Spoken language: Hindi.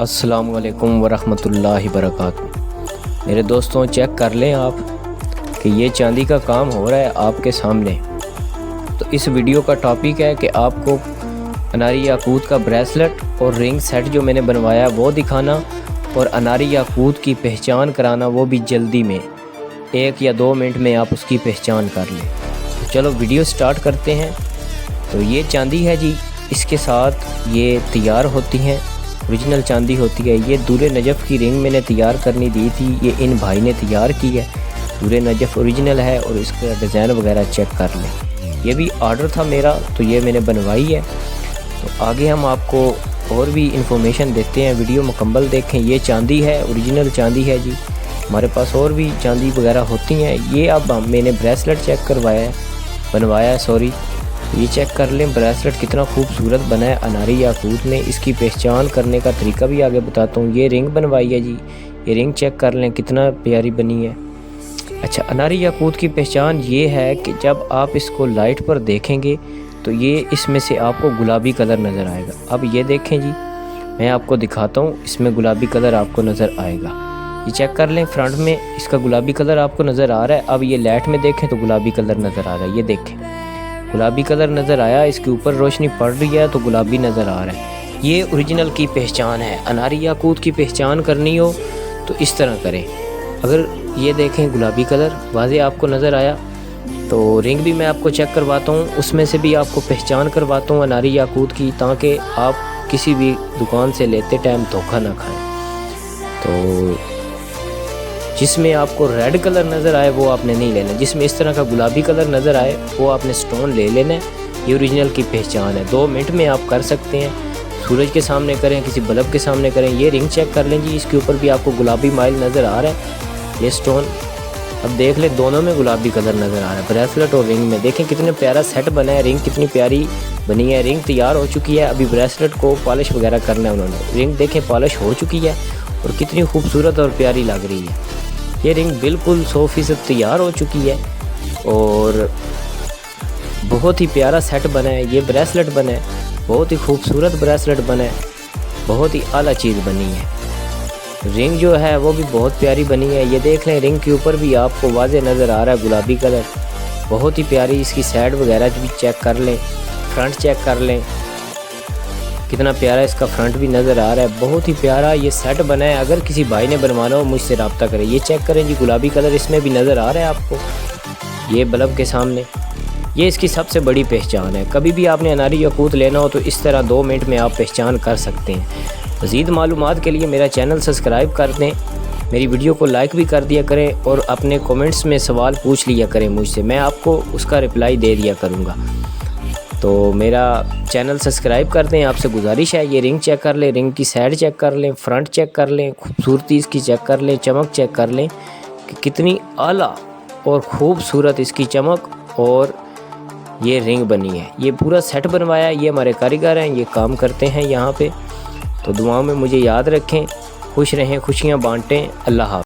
अस्सलामुअलैकुम वरहमतुल्लाहि वबरकातुहू। मेरे दोस्तों, चेक कर लें आप कि ये चांदी का काम हो रहा है आपके सामने। तो इस वीडियो का टॉपिक है कि आपको अनारी याकूत का ब्रेसलेट और रिंग सेट जो मैंने बनवाया वो दिखाना और अनारी याकूत की पहचान कराना, वो भी जल्दी में 1 या 2 मिनट में आप उसकी पहचान कर लें। तो चलो वीडियो स्टार्ट करते हैं। तो ये चांदी है जी, इसके साथ ये तैयार होती हैं, ओरिजिनल चांदी होती है। ये दूरे नजफ़ की रिंग मैंने तैयार करनी दी थी, ये इन भाई ने तैयार की है। दूरे नजफ़ ओरिजिनल है और इसका डिज़ाइन वगैरह चेक कर लें। ये भी ऑर्डर था मेरा, तो ये मैंने बनवाई है। तो आगे हम आपको और भी इंफॉर्मेशन देते हैं, वीडियो मुकम्मल देखें। ये चांदी है, ओरिजिनल चांदी है जी। हमारे पास और भी चांदी वगैरह होती हैं। ये अब मैंने ब्रेसलेट चेक बनवाया है सॉरी। ये चेक कर लें ब्रेसलेट कितना खूबसूरत बना है अनारी याकूत में। इसकी पहचान करने का तरीका भी आगे बताता हूँ। ये रिंग बनवाई है जी, ये रिंग चेक कर लें कितना प्यारी बनी है। अच्छा, अनारी याकूत की पहचान ये है कि जब आप इसको लाइट पर देखेंगे तो ये इसमें से आपको गुलाबी कलर नज़र आएगा। अब ये देखें जी, मैं आपको दिखाता हूँ, इसमें गुलाबी कलर आपको नज़र आएगा। ये चेक कर लें, फ्रंट में इसका गुलाबी कलर आपको नज़र आ रहा है। अब ये लाइट में देखें तो गुलाबी कलर नज़र आ रहा है। ये देखें, गुलाबी कलर नज़र आया, इसके ऊपर रोशनी पड़ रही है तो गुलाबी नज़र आ रहा है। ये ओरिजिनल की पहचान है। अनारी याकूत की पहचान करनी हो तो इस तरह करें। अगर ये देखें गुलाबी कलर वाज़े आपको नज़र आया, तो रिंग भी मैं आपको चेक करवाता हूँ, उसमें से भी आपको पहचान करवाता हूँ अनारी याकूत की, ताकि आप किसी भी दुकान से लेते टाइम धोखा ना खाएँ। तो जिसमें आपको रेड कलर नज़र आए वो आपने नहीं लेना, जिसमें इस तरह का गुलाबी कलर नज़र आए वो आपने स्टोन ले लेना है। ये ओरिजिनल की पहचान है। 2 मिनट में आप कर सकते हैं। सूरज के सामने करें, किसी बल्ब के सामने करें। ये रिंग चेक कर लें जी, इसके ऊपर भी आपको गुलाबी माइल नज़र आ रहा है। ये स्टोन अब देख लें, दोनों में गुलाबी कलर नज़र आ रहा है, ब्रेसलेट और रिंग में। देखें कितने प्यारा सेट बना है। रिंग कितनी प्यारी बनी है। रिंग तैयार हो चुकी है, अभी ब्रेसलेट को पॉलिश वगैरह करना है उन्होंने। रिंग देखें पॉलिश हो चुकी है और कितनी खूबसूरत और प्यारी लग रही है। ये रिंग बिल्कुल 100% तैयार हो चुकी है और बहुत ही प्यारा सेट बना है। ये ब्रेसलेट बना है, बहुत ही खूबसूरत ब्रेसलेट बना है, बहुत ही आला चीज़ बनी है। रिंग जो है वो भी बहुत प्यारी बनी है। ये देख लें, रिंग के ऊपर भी आपको वाज़े नज़र आ रहा है गुलाबी कलर, बहुत ही प्यारी। इसकी साइड वगैरह भी चेक कर लें, फ्रंट चेक कर लें, कितना प्यारा इसका फ्रंट भी नज़र आ रहा है। बहुत ही प्यारा ये सेट बना है। अगर किसी भाई ने बनवाना हो मुझसे रब्ता करें। ये चेक करें जी, गुलाबी कलर इसमें भी नज़र आ रहा है आपको, ये बल्ब के सामने। ये इसकी सबसे बड़ी पहचान है। कभी भी आपने अनारी याकूत लेना हो तो इस तरह 2 मिनट में आप पहचान कर सकते हैं। मज़ीद मालूमात के लिए मेरा चैनल सब्सक्राइब कर दें, मेरी वीडियो को लाइक भी कर दिया करें और अपने कमेंट्स में सवाल पूछ लिया करें मुझसे, मैं आपको उसका रिप्लाई दे दिया करूँगा। तो मेरा चैनल सब्सक्राइब कर दें, आपसे गुजारिश है। ये रिंग चेक कर लें, रिंग की साइड चेक कर लें, फ्रंट चेक कर लें, खूबसूरती इसकी चेक कर लें, चमक चेक कर लें कि कितनी आला और ख़ूबसूरत इसकी चमक और ये रिंग बनी है। ये पूरा सेट बनवाया है, ये हमारे कारीगर हैं, ये काम करते हैं यहाँ पे। तो दुआओं में मुझे याद रखें, खुश रहें, खुशियाँ बांटें। अल्लाह हाफ़िज़।